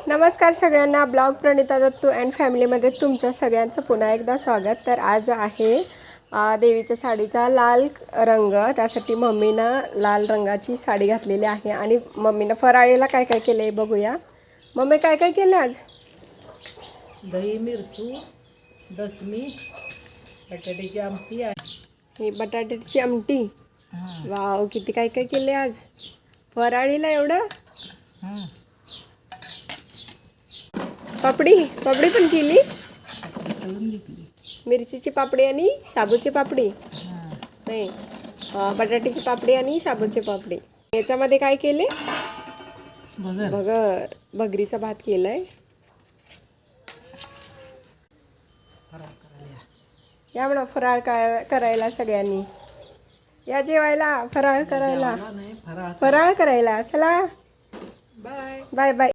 नमस्कार सगळ्यांना, blog Pranita Dattu and फॅमिलीमध्ये तुमच्या सगळ्यांचं पुन्हा एकदा स्वागत। तर आज आहे देवीच्या साडीचा लाल रंग। त्यासाठी मम्मीनं लाल रंगाची साडी घातलेली आहे आणि मम्मीनं फराळीला काय काय केलं आहे बघूया। मम्मी काय काय केलं आज? दही मिरचू, दसमी, बटाट्याची आमटी आहे। ही बटाट्याची आमटी। वाव, किती काय काय केले आज फराळीला एवढं। पापडी पापडी पण केली, मिरचीची पापडी आणि शाबूची पापडी नाही, बटाट्याची पापडी आणि शाबूची पापडी। याच्यामध्ये काय केले? भगरीचा भात केलाय। या म्हणा फराळ करायला सगळ्यांनी या, जेवायला फराळ करायला, फराळ करायला चला। Bye bye bye.